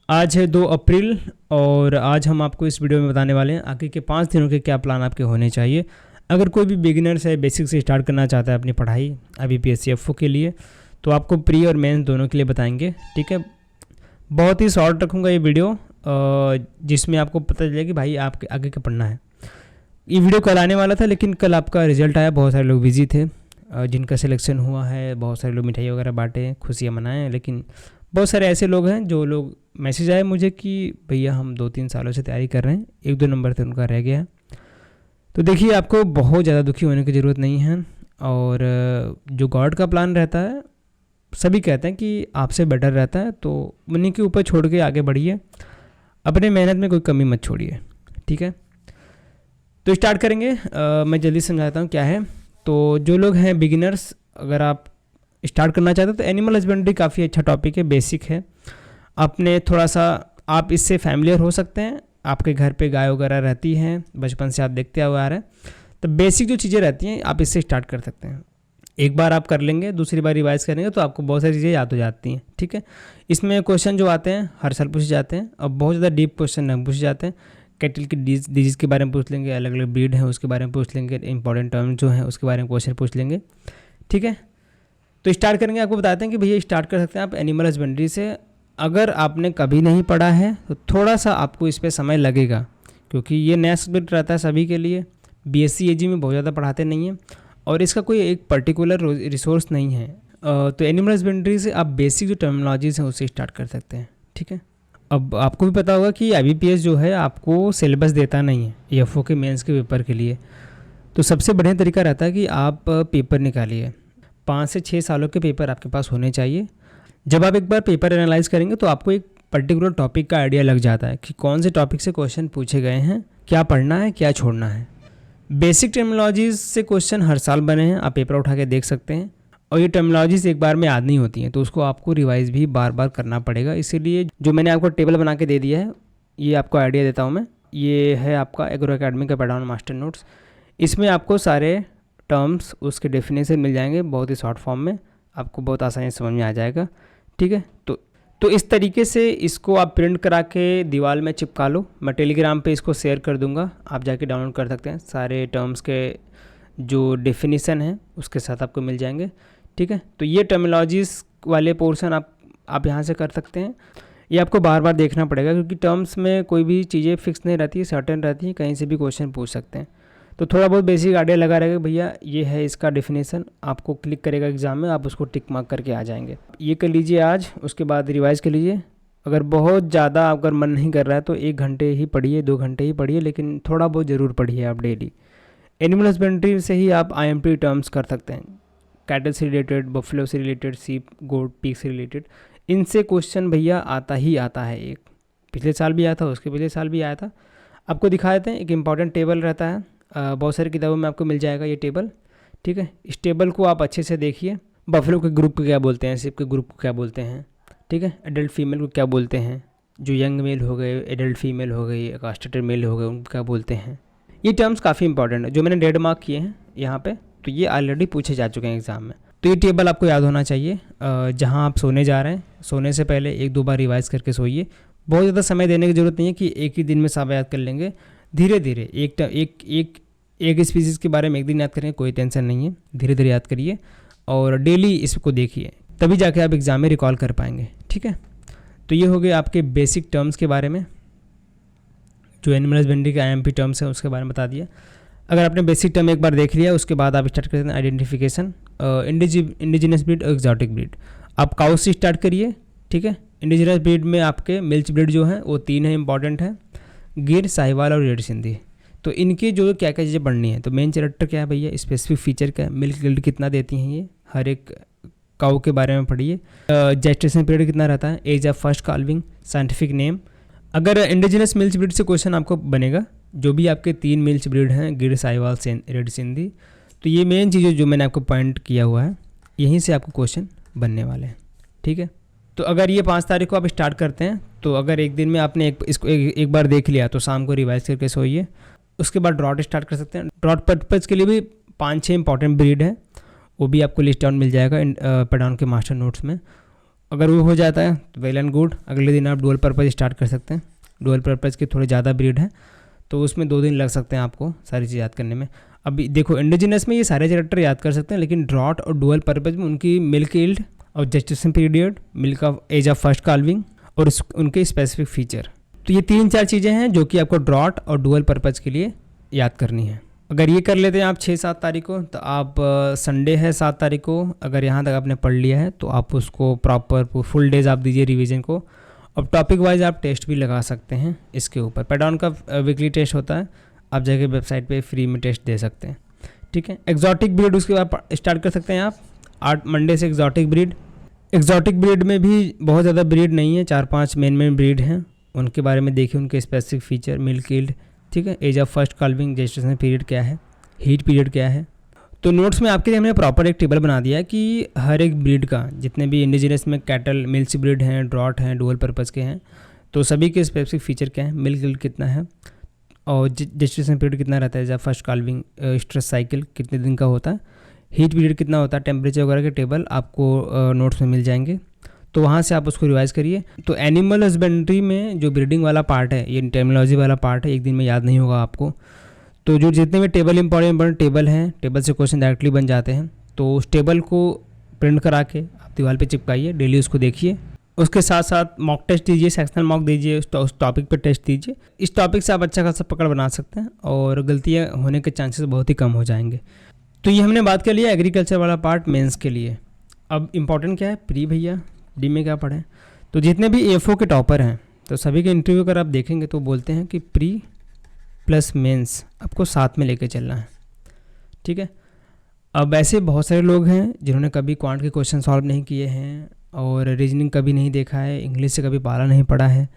आज है 2 अप्रैल और आज हम आपको इस वीडियो में बताने वाले हैं आगे के 5 दिनों के क्या प्लान आपके होने चाहिए। अगर कोई भी बिगिनर्स है, बेसिक से स्टार्ट करना चाहता है अपनी पढ़ाई IBPS FO के लिए, तो आपको प्री और मेंस दोनों के लिए बताएंगे। ठीक है, बहुत ही शॉर्ट रखूँगा ये वीडियो, जिसमें आपको पता चले कि भाई आपके आगे क्या पढ़ना है। ये वीडियो कल आने वाला था, लेकिन कल आपका रिजल्ट आया, बहुत सारे लोग बिजी थे। जिनका सिलेक्शन हुआ है, बहुत सारे लोग मिठाई वगैरह बांटे, खुशियाँ मनाएं, लेकिन बहुत सारे ऐसे लोग हैं जो लोग मैसेज आए मुझे कि भैया हम 2-3 सालों से तैयारी कर रहे हैं, 1-2 नंबर से उनका रह गया। तो देखिए, आपको बहुत ज़्यादा दुखी होने की ज़रूरत नहीं है। और जो गॉड का प्लान रहता है, सभी कहते हैं कि आपसे बेटर रहता है, तो उन्हीं के ऊपर छोड़ के आगे बढ़िए, अपने मेहनत में कोई कमी मत छोड़िए। ठीक है, तो स्टार्ट करेंगे। मैं जल्दी समझाता हूँ क्या है। तो जो लोग हैं बिगिनर्स, अगर आप स्टार्ट करना चाहते हैं तो एनिमल हस्बेंड्री काफ़ी अच्छा टॉपिक है, बेसिक है। आपने थोड़ा सा आप इससे फैमिलियर हो सकते हैं। आपके घर पे गाय वगैरह रहती हैं, बचपन से आप देखते हुए आ रहे हैं, तो बेसिक जो चीज़ें रहती हैं आप इससे स्टार्ट कर सकते हैं। एक बार आप कर लेंगे, दूसरी बार रिवाइज करेंगे तो आपको बहुत सारी चीज़ें याद हो जाती हैं। ठीक है, इसमें क्वेश्चन जो आते हैं हर साल पूछे जाते हैं, और बहुत ज़्यादा डीप क्वेश्चन नहीं पूछे जाते हैं। कैटल की डिजीज़ के बारे में पूछ लेंगे, अलग अलग ब्रीड है उसके बारे में पूछ लेंगे, इंपॉर्टेंट टर्म जो है उसके बारे में क्वेश्चन पूछ लेंगे। ठीक है, तो स्टार्ट करेंगे। आपको बताते हैं कि भैया स्टार्ट कर सकते हैं आप एनिमल हस्बेंड्री से। अगर आपने कभी नहीं पढ़ा है तो थोड़ा सा आपको इस पर समय लगेगा, क्योंकि ये नया सब्जेक्ट रहता है सभी के लिए। BSc AG में बहुत ज़्यादा पढ़ाते नहीं हैं, और इसका कोई एक पर्टिकुलर रिसोर्स नहीं है। तो एनिमल हस्बेंड्री से आप बेसिक जो टर्मिनोलॉजीज़ हैं उससे स्टार्ट कर सकते हैं। ठीक है, अब आपको भी पता होगा कि IBPS जो है आपको सिलेबस देता नहीं है FO के मेंस के पेपर के लिए। तो सबसे बढ़िया तरीका रहता है कि आप पेपर निकालिए। 5 से 6 सालों के पेपर आपके पास होने चाहिए। जब आप एक बार पेपर एनालाइज करेंगे तो आपको एक पर्टिकुलर टॉपिक का आइडिया लग जाता है कि कौन से टॉपिक से क्वेश्चन पूछे गए हैं, क्या पढ़ना है, क्या छोड़ना है। बेसिक टर्मिनोलॉजीज से क्वेश्चन हर साल बने हैं, आप पेपर उठा के देख सकते हैं। और ये टर्मिनोलॉजीज एक बार में याद नहीं होती हैं, तो उसको आपको रिवाइज भी बार बार करना पड़ेगा। इसीलिए जो मैंने आपको टेबल बना के दे दिया है, ये आपको आइडिया देता हूँ मैं। ये है आपका एग्रो अकेडमी का पैडाउन मास्टर नोट्स। इसमें आपको सारे टर्म्स, उसके डेफिनेशन मिल जाएंगे बहुत ही शॉर्ट फॉर्म में, आपको बहुत आसानी से समझ में आ जाएगा। ठीक है, तो इस तरीके से इसको आप प्रिंट करा के दीवार में चिपका लो। मैं टेलीग्राम पे इसको शेयर कर दूंगा, आप जाके डाउनलोड कर सकते हैं। सारे टर्म्स के जो डेफिनेशन है उसके साथ आपको मिल जाएंगे। ठीक है, तो ये टर्मिनोलॉजीज़ वाले पोर्शन आप यहाँ से कर सकते हैं। ये आपको बार बार देखना पड़ेगा, क्योंकि टर्म्स में कोई भी चीज़ें फिक्स नहीं रहती है, सर्टेन रहती है, कहीं से भी क्वेश्चन पूछ सकते हैं। तो थोड़ा बहुत बेसिक आइडिया लगा रहेगा, भैया ये है इसका डेफिनेशन, आपको क्लिक करेगा एग्जाम में, आप उसको टिक मार्क करके आ जाएंगे। ये कर लीजिए आज, उसके बाद रिवाइज कर लीजिए। अगर बहुत ज़्यादा अगर मन नहीं कर रहा है तो 1 घंटे ही पढ़िए, 2 घंटे ही पढ़िए, लेकिन थोड़ा बहुत ज़रूर पढ़िए आप डेली। एनिमल हस्बेंड्री से ही आप IMP टर्म्स कर सकते हैं, कैटल से रिलेटेड, बफलो से रिलेटेड, सीप, गोट, पिग से रिलेटेड। इनसे क्वेश्चन भैया आता ही आता है। एक पिछले साल भी आया था, उसके पिछले साल भी आया था। आपको दिखा देते हैं, एक इंपॉर्टेंट टेबल रहता है, बहुत सारी किताबों में आपको मिल जाएगा ये टेबल। ठीक है, इस टेबल को आप अच्छे से देखिए। बफलो के ग्रुप को क्या बोलते हैं, सिप के ग्रुप को क्या बोलते हैं, ठीक है, एडल्ट फीमेल को क्या बोलते हैं, जो यंग मेल हो गए, एडल्ट फीमेल हो गई, कास्टेटेड मेल हो गए, उनको क्या बोलते हैं। ये टर्म्स काफ़ी इंपॉर्टेंट है, जो मैंने डेड मार्क किए हैं यहाँ पे, तो ये ऑलरेडी पूछे जा चुके हैं एग्जाम में। तो ये टेबल आपको याद होना चाहिए। जहाँ आप सोने जा रहे हैं, सोने से पहले 1-2 बार रिवाइज करके सोइए। बहुत ज़्यादा समय देने की ज़रूरत नहीं है कि एक ही दिन में सब याद कर लेंगे। धीरे धीरे एक स्पीसीज़ के बारे में एक दिन याद करेंगे, कोई टेंशन नहीं है, धीरे धीरे याद करिए और डेली इसको देखिए, तभी जाके आप एग्ज़ाम में रिकॉल कर पाएंगे। ठीक है, तो ये हो गए आपके बेसिक टर्म्स के बारे में, जो एनिमल हस्बेंड्री का IMP टर्म्स है उसके बारे में बता दिया। अगर आपने बेसिक टर्म एक बार देख लिया, उसके बाद आप स्टार्ट करते हैं आइडेंटिफिकेशन, इंडिजिनस ब्रीड और एक्जॉटिक ब्रीड। आप काउ से स्टार्ट करिए। ठीक है, इंडिजिनस ब्रीड में आपके मिल्च ब्रीड जो है वो 3 है, इंपॉर्टेंट है, गिर, साहिवाल और रेड सिंधी। तो इनकी जो क्या क्या चीज़ें पढ़नी है, तो मेन कैरेक्टर क्या है भैया, स्पेसिफिक फीचर क्या है, मिल्क यील्ड कितना देती हैं ये, हर एक काऊ के बारे में पढ़िए। जेस्टेशन पीरियड कितना रहता है, age of first calving, scientific name. अगर इंडिजिनस मिल्च ब्रीड से क्वेश्चन आपको बनेगा, जो भी आपके 3 मिल्च ब्रीड हैं, गिर, साहिवाल, रेड सिंधी, तो ये मेन चीज़ें जो मैंने आपको पॉइंट किया हुआ है, यहीं से आपको क्वेश्चन बनने वाले हैं। ठीक है, तो अगर ये 5 तारीख को आप स्टार्ट करते हैं, तो अगर एक दिन में आपने इसको एक बार देख लिया तो शाम को रिवाइज करके सोइए। उसके बाद ड्रॉट स्टार्ट कर सकते हैं। ड्रॉट पर्पज़ के लिए भी 5-6 इंपॉर्टेंट ब्रीड है, वो भी आपको लिस्ट डाउन मिल जाएगा पैडाउन के मास्टर नोट्स में। अगर वो हो जाता है तो वेल एंड गुड, अगले दिन आप डुअल पर्पज़ स्टार्ट कर सकते हैं। डुअल पर्पज़ के थोड़े ज़्यादा ब्रीड है तो उसमें 2 दिन लग सकते हैं आपको सारी चीज़ याद करने में। अभी देखो इंडिजिनस में ये सारे कैरेक्टर याद कर सकते हैं, लेकिन ड्रॉट और डुअल पर्पज़ में उनकी मिल्क यील्ड और gestation period, milk of age of first calving और उनके स्पेसिफिक फीचर। तो ये 3-4 चीज़ें हैं जो कि आपको ड्रॉट और डुअल पर्पज़ के लिए याद करनी है। अगर ये कर लेते हैं आप 6-7 तारीख को, तो आप संडे है 7 तारीख को, अगर यहाँ तक आपने पढ़ लिया है तो आप उसको प्रॉपर फुल डेज आप दीजिए रिवीजन को। और टॉपिक वाइज आप टेस्ट भी लगा सकते हैं इसके ऊपर। पैडाउन का वीकली टेस्ट होता है, आप जाके वेबसाइट पे फ्री में टेस्ट दे सकते हैं, ठीक है। एक्जॉटिक ब्रीड उसके बाद स्टार्ट कर सकते हैं आप 8 मंडे से। एक्जॉटिक ब्रीड में भी बहुत ज़्यादा ब्रीड नहीं है, 4-5 मेन ब्रीड हैं, उनके बारे में देखिए, उनके स्पेसिफिक फीचर, मिल्क यील्ड, ठीक है, age of first calving, gestation period क्या है, हीट पीरियड क्या है। तो नोट्स में आपके लिए हमने प्रॉपर एक टेबल बना दिया है कि हर एक ब्रीड का, जितने भी इंडिजिनस में कैटल मिल्क ब्रीड हैं, ड्रॉट हैं, डुअल पर्पज़ के हैं, तो सभी के स्पेसिफिक फीचर क्या है, मिल्क यील्ड कितना है और जेस्टेशन पीरियड कितना रहता है, जब फर्स्ट काल्विंग स्ट्रेस साइकिल कितने दिन का होता है, हीट पीरियड कितना होता है, टेम्परेचर वगैरह के टेबल आपको नोट्स में मिल जाएंगे। तो वहाँ से आप उसको रिवाइज़ करिए। तो एनिमल हस्बेंड्री में जो ब्रीडिंग वाला पार्ट है, ये टर्मिनोलॉजी वाला पार्ट है, एक दिन में याद नहीं होगा आपको। तो जो जितने भी टेबल इंपॉर्टेंट टेबल हैं, टेबल से क्वेश्चन डायरेक्टली बन जाते हैं, तो उस टेबल को प्रिंट करा के आप दीवार पे चिपकाइए, डेली उसको देखिए। उसके साथ साथ मॉक टेस्ट दीजिए, सेक्शनल मॉक दीजिए, उस टॉपिक पे टेस्ट दीजिए। इस टॉपिक से आप अच्छा खासा पकड़ बना सकते हैं और गलतियाँ होने के चांसेस बहुत ही कम हो जाएंगे। तो ये हमने बात कर लिया एग्रीकल्चर वाला पार्ट मेंस के लिए। अब इम्पॉर्टेंट क्या है, प्री भैया डी में क्या पढ़ें। तो जितने भी एफओ के टॉपर हैं, तो सभी के इंटरव्यू अगर आप देखेंगे तो बोलते हैं कि प्री प्लस मेंस आपको साथ में लेके चलना है, ठीक है। अब ऐसे बहुत सारे लोग हैं जिन्होंने कभी क्वांट के क्वेश्चन सॉल्व नहीं किए हैं और रीजनिंग कभी नहीं देखा है, इंग्लिश से कभी पाला नहीं पढ़ा है,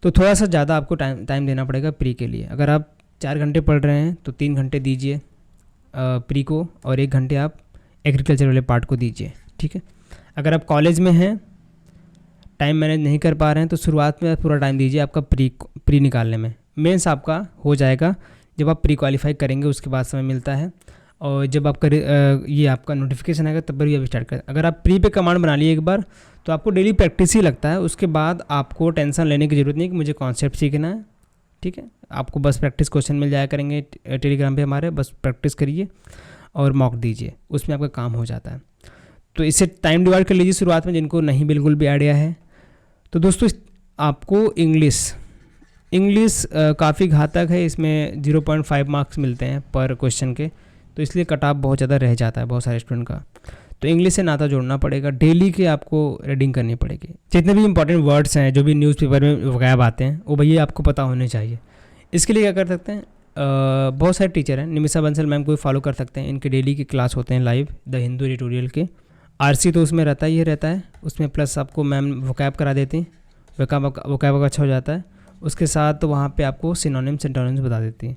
तो थोड़ा सा ज़्यादा आपको टाइम देना पड़ेगा प्री के लिए। अगर आप 4 घंटे पढ़ रहे हैं तो 3 घंटे दीजिए प्री को और 1 घंटे आप एग्रीकल्चर वाले पार्ट को दीजिए, ठीक है। अगर आप कॉलेज में हैं, टाइम मैनेज नहीं कर पा रहे हैं, तो शुरुआत में पूरा टाइम दीजिए आपका प्री निकालने में। मेंस आपका हो जाएगा जब आप प्री क्वालिफाई करेंगे, उसके बाद समय मिलता है। और जब आपका ये आपका नोटिफिकेशन आएगा तब भी अभी स्टार्ट करें। अगर आप प्री पे कमांड बना लिए एक बार, तो आपको डेली प्रैक्टिस ही लगता है। उसके बाद आपको टेंशन लेने की ज़रूरत नहीं कि मुझे कॉन्सेप्ट सीखना है, ठीक है। आपको बस प्रैक्टिस क्वेश्चन मिल जाया करेंगे टेलीग्राम पे हमारे, बस प्रैक्टिस करिए और मॉक दीजिए, उसमें आपका काम हो जाता है। तो इससे टाइम डिवाइड कर लीजिए शुरुआत में, जिनको नहीं बिल्कुल भी आइडिया है। तो दोस्तों आपको इंग्लिश काफ़ी घातक है, इसमें 0.5 मार्क्स मिलते हैं पर क्वेश्चन के, तो इसलिए कट ऑफ बहुत ज़्यादा रह जाता है बहुत सारे स्टूडेंट का। तो इंग्लिश से नाता जोड़ना पड़ेगा, डेली के आपको रीडिंग करनी पड़ेगी। जितने भी इंपॉर्टेंट वर्ड्स हैं, जो भी न्यूज़पेपर में वगैरह आते हैं, वो भैया आपको पता होने चाहिए। इसके लिए क्या कर सकते हैं, बहुत सारे टीचर हैं, निमिषा बंसल मैम को फॉलो कर सकते हैं, इनके डेली की क्लास होते हैं लाइव, द हिंदू एडिटोरियल के। आरसी तो उसमें रहता ही रहता है, उसमें प्लस आपको मैम वोकैब करा देती हैं, वोकैब अच्छा हो जाता है। उसके साथ तो वहाँ पे आपको सिनोनिम्स एंटोनिम्स बता देती हैं।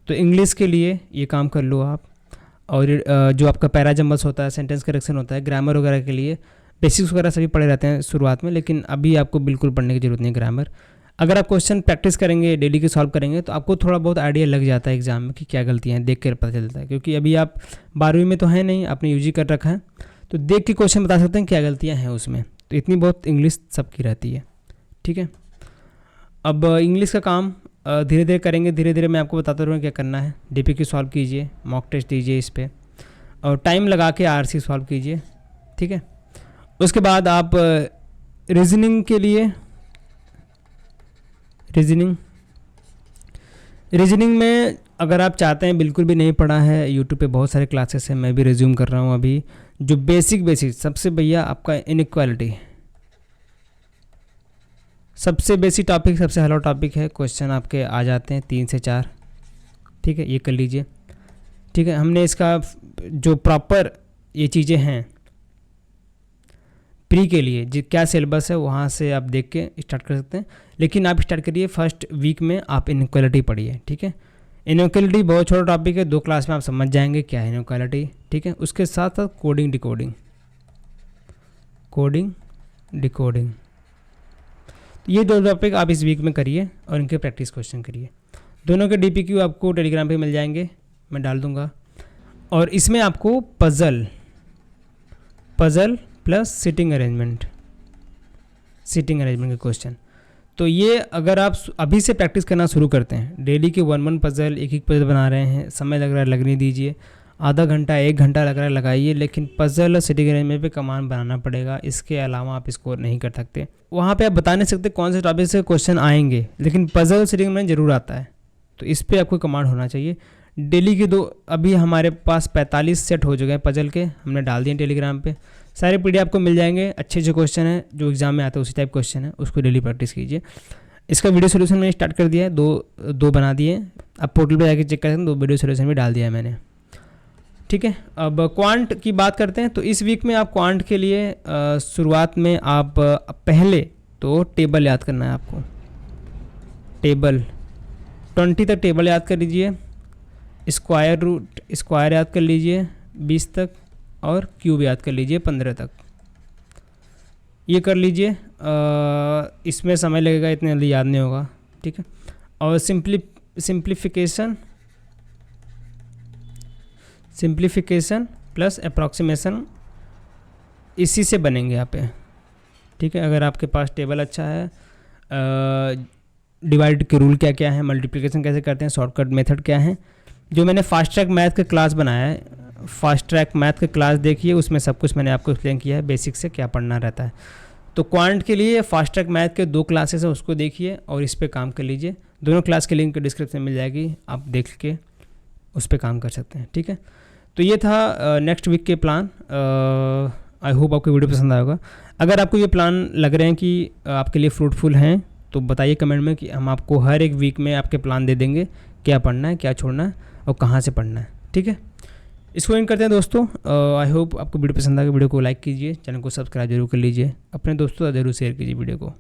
तो इंग्लिश के लिए ये काम कर लो आप। और जो आपका पैराजम्बल्स होता है, सेंटेंस करेक्शन होता है, ग्रामर वगैरह के लिए बेसिक्स वगैरह सभी पढ़े रहते हैं शुरुआत में, लेकिन अभी आपको बिल्कुल पढ़ने की ज़रूरत नहीं ग्रामर। अगर आप क्वेश्चन प्रैक्टिस करेंगे, डेली के सॉल्व करेंगे, तो आपको थोड़ा बहुत आइडिया लग जाता है एग्जाम में कि क्या गलतियाँ हैं, देख कर पता चलता है। क्योंकि अभी आप 12वीं में तो हैं नहीं, आपने यूजी कर रखा है, तो देख के क्वेश्चन बता सकते हैं क्या गलतियाँ हैं उसमें। तो इतनी बहुत इंग्लिश सबकी रहती है, ठीक है। अब इंग्लिश का काम धीरे धीरे करेंगे, धीरे धीरे मैं आपको बताता रहूँगा क्या करना है। डीपीक्यू सॉल्व कीजिए, मॉक टेस्ट दीजिए इस पर, और टाइम लगा के आरसी सॉल्व कीजिए, ठीक है। उसके बाद आप रीजनिंग के लिए, रीजनिंग में अगर आप चाहते हैं, बिल्कुल भी नहीं पढ़ा है, यूट्यूब पे बहुत सारे क्लासेस हैं, मैं भी रिज्यूम कर रहा हूँ अभी। जो बेसिक सबसे भैया आपका इनइक्वालिटी, सबसे बेसिक टॉपिक, सबसे हल्का टॉपिक है। क्वेश्चन आपके आ जाते हैं 3 से 4, ठीक है, ये कर लीजिए, ठीक है। हमने इसका जो प्रॉपर ये चीज़ें हैं प्री के लिए, जो क्या सिलेबस है वहाँ से आप देख के स्टार्ट कर सकते हैं। लेकिन आप स्टार्ट करिए फर्स्ट वीक में, आप इनइक्वालिटी पढ़िए, ठीक है। इनइक्वालिटी बहुत छोटा टॉपिक है, 2 क्लास में आप समझ जाएंगे क्या है इनइक्वालिटी, ठीक है। उसके साथ साथ कोडिंग डिकोडिंग, ये 2 टॉपिक आप इस वीक में करिए और इनके प्रैक्टिस क्वेश्चन करिए। दोनों के डीपीक्यू आपको टेलीग्राम पे मिल जाएंगे, मैं डाल दूंगा। और इसमें आपको puzzle plus sitting arrangement, seating arrangement के क्वेश्चन। तो ये अगर आप अभी से प्रैक्टिस करना शुरू करते हैं, डेली के 1 पजल, एक पजल बना रहे हैं, समय लग रहा है लगने दीजिए, आधा घंटा 1 घंटा लग रहा है लगाइए, लेकिन पजल और सीटिंग अरेंजमेंट पे कमांड बनाना पड़ेगा। इसके अलावा आप स्कोर नहीं कर सकते। वहाँ पे आप बता नहीं सकते कौन से टॉपिक से क्वेश्चन आएंगे, लेकिन पजल सीटिंग अरेंजमेंट जरूर आता है, तो इस पर आपको कमांड होना चाहिए। डेली के 2, अभी हमारे पास 45 सेट हो चुके हैं पजल के, हमने डाल दिए टेलीग्राम पे। सारे पीडीएफ आपको मिल जाएंगे, अच्छे अच्छे क्वेश्चन हैं जो एग्जाम में आते हैं उसी टाइप क्वेश्चन है, उसको डेली प्रैक्टिस कीजिए। इसका वीडियो सोल्यूशन मैंने स्टार्ट कर दिया है, दो बना दिए। अब पोर्टल पे जाके चेक करें, 2 वीडियो सोल्यूशन भी डाल दिया है मैंने। ठीक है, अब क्वांट की बात करते हैं। तो इस वीक में आप क्वांट के लिए शुरुआत में आप पहले तो टेबल याद करना है आपको। टेबल 20 तक टेबल याद कर लीजिए, स्क्वायर याद कर लीजिए 20 तक, और क्यूब याद कर लीजिए 15 तक। ये कर लीजिए, इसमें समय लगेगा, इतने जल्दी याद नहीं होगा। ठीक है, और सिंप्लीफिकेशन प्लस अप्रॉक्सीमेशन इसी से बनेंगे यहाँ पे। ठीक है, अगर आपके पास टेबल अच्छा है, डिवाइड के रूल क्या क्या है, मल्टीप्लिकेशन कैसे करते हैं, शॉर्टकट मेथड क्या है, जो मैंने फास्ट ट्रैक मैथ का क्लास बनाया है, फास्ट ट्रैक मैथ का क्लास देखिए, उसमें सब कुछ मैंने आपको एक्सप्लेन किया है, बेसिक से क्या पढ़ना रहता है। तो क्वांट के लिए फास्ट ट्रैक मैथ के 2 क्लासेस हैं, उसको देखिए और इस पर काम कर लीजिए। दोनों क्लास के लिंक डिस्क्रिप्शन में मिल जाएगी, आप देख के उस पर काम कर सकते हैं। ठीक है, तो ये था नेक्स्ट वीक के प्लान। आई होप आपको वीडियो पसंद आएगा। अगर आपको ये प्लान लग रहे हैं कि आपके लिए फ्रूटफुल हैं, तो बताइए कमेंट में कि हम आपको हर एक वीक में आपके प्लान दे देंगे, क्या पढ़ना है, क्या छोड़ना है और कहाँ से पढ़ना है। ठीक है, इसको एंड करते हैं दोस्तों। आई होप आपको वीडियो पसंद आएगा। वीडियो को लाइक कीजिए, चैनल को सब्सक्राइब जरूर कर लीजिए, अपने दोस्तों से जरूर शेयर कीजिए वीडियो को।